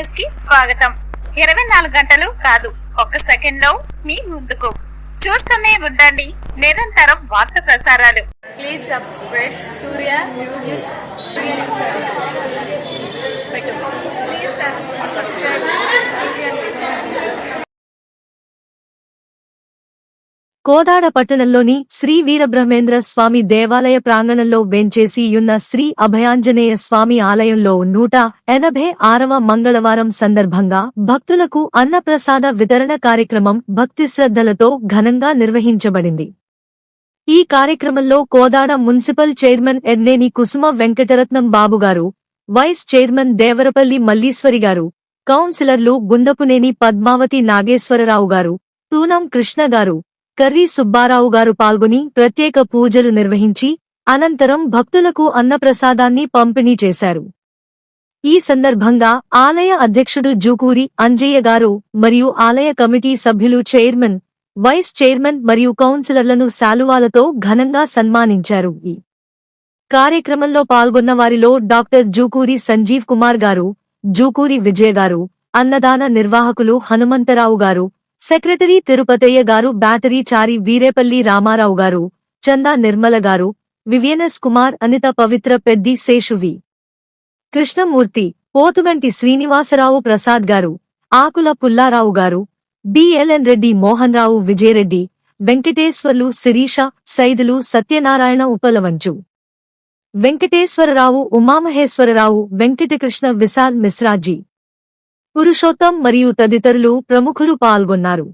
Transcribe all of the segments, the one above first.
News కి స్వాగతం. 24 గంటలు కాదు, ఒక్క సెకండ్ లో మీ ముందుకు. చూస్తూనే ఉండండి నిరంతరం వార్త ప్రసారాలు. Please subscribe Surya news. Kodad పట్టణంలోని శ్రీ వీరబ్రహ్మేంద్ర స్వామి దేవాలయ ప్రాంగణంలో వెంచేసియున్న శ్రీ అభయాంజనేయ స్వామి ఆలయంలో 186వ మంగళవారం సందర్భంగా భక్తులకు అన్నప్రసాద వితరణ కార్యక్రమం భక్తిశ్రద్ధలతో ఘనంగా నిర్వహించబడింది. ఈ కార్యక్రమంలో కోదాడ మున్సిపల్ చైర్మన్ ఎర్నేని కుసుమ వెంకటరత్నం బాబుగారు, వైస్ చైర్మన్ దేవరపల్లి మల్లీశ్వరిగారు, కౌన్సిలర్లు గుండపునేని పద్మావతి నాగేశ్వరరావు గారు, తూనం కృష్ణ గారు, కర్రీ సుబ్బారావు గారు పాల్గొని ప్రత్యేక పూజలు నిర్వహించి అనంతరం భక్తులకు అన్నప్రసాదాన్ని పంపిణీ చేశారు. ఈ సందర్భంగా ఆలయ అధ్యక్షుడు జూకూరి అంజయ్య గారు మరియు ఆలయ కమిటీ సభ్యులు చైర్మన్, వైస్ చైర్మన్ మరియు కౌన్సిలర్లను శాలువాలతో ఘనంగా సన్మానించారు. ఈ కార్యక్రమంలో పాల్గొన్న వారిలో డాక్టర్ జూకూరి సంజీవ్ కుమార్ గారు, జూకూరి విజయ గారు, అన్నదాన నిర్వాహకులు హనుమంతరావు గారు, సెక్రటరీ తిరుపతయ్య గారు, బ్యాటరీ చారి వీరేపల్లి రామారావు గారు, చందా నిర్మల గారు, వివియనస్ కుమార్, అనిత పవిత్ర, పెద్ది శేషువి కృష్ణమూర్తి, పోతుగంటి శ్రీనివాసరావు ప్రసాద్ గారు, ఆకుల పుల్లారావు గారు, బిఎల్ఎన్ రెడ్డి, మోహన్ రావు, విజయరెడ్డి, వెంకటేశ్వర్లు, శిరీష, సైదులు, సత్యనారాయణ, ఉపలవంచు వెంకటేశ్వరరావు, ఉమామహేశ్వరరావు, వెంకటకృష్ణ, విశాల్ మిశ్రాజీ, పురుషోత్తం మరియు తదితరులు ప్రముఖులు పాల్గొన్నారు.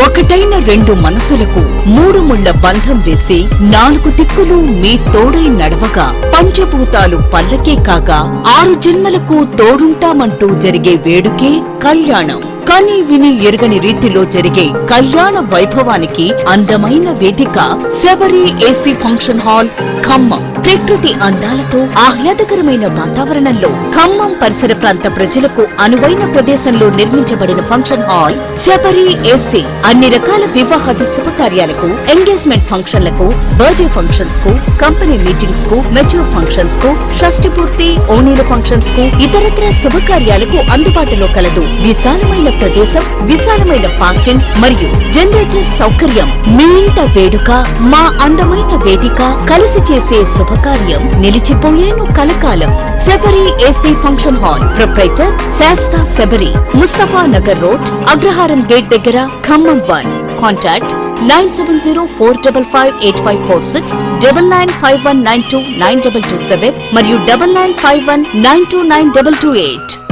ఒకటైన రెండు మనసులకు మూడు ముళ్ల బంధం వేసి నాలుగు దిక్కులు మీ తోడై నడవగా పంచభూతాలు పల్లకే కాగా 6 జన్మలకు తోడుంటామంటూ జరిగే వేడుకే కళ్యాణం. కని విని ఎరుగని రీతిలో జరిగే కళ్యాణ వైభవానికి అందమైన వేదిక Sabari AC function hall Khammam. ప్రకృతి అందాలతో ఆహ్లాదకరమైన వాతావరణంలో ఖమ్మం పరిసర ప్రాంత ప్రజలకు అనువైన ప్రదేశంలో నిర్మించబడిన ఫంక్షన్ హాల్ శబరి ఏసీ. అన్ని రకాల వివాహాది శుభకార్యాలకు, ఎంగేజ్మెంట్ ఫంక్షన్లకు, బర్త్డే ఫంక్షన్స్ కు, కంపెనీ మీటింగ్స్ కు, మెచ్యూర్ ఫంక్షన్స్ కు, షష్ఠి పూర్తి, ఓణీల ఫంక్షన్స్ కు, ఇతరత్ర శుభకార్యాలకు అందుబాటులో కలదు. విశాలమైన ప్రదేశం, విశాలమైన పార్కింగ్ మరియు జనరేటర్ సౌకర్యం. మీ ఇంట వేడుక, మా అందమైన వేదిక, కలిసి చేసే శుభకార్యం నిలిచిపోయేను కలకాలం. Sabari AC function hall. Proprietor Shasta Sabari, Mustafa Nagar road, Agraharam gate దగ్గర, ఖమ్మం 1. కాంటాక్ట్ 9704558546, 9951929227 మరియు 9951929228.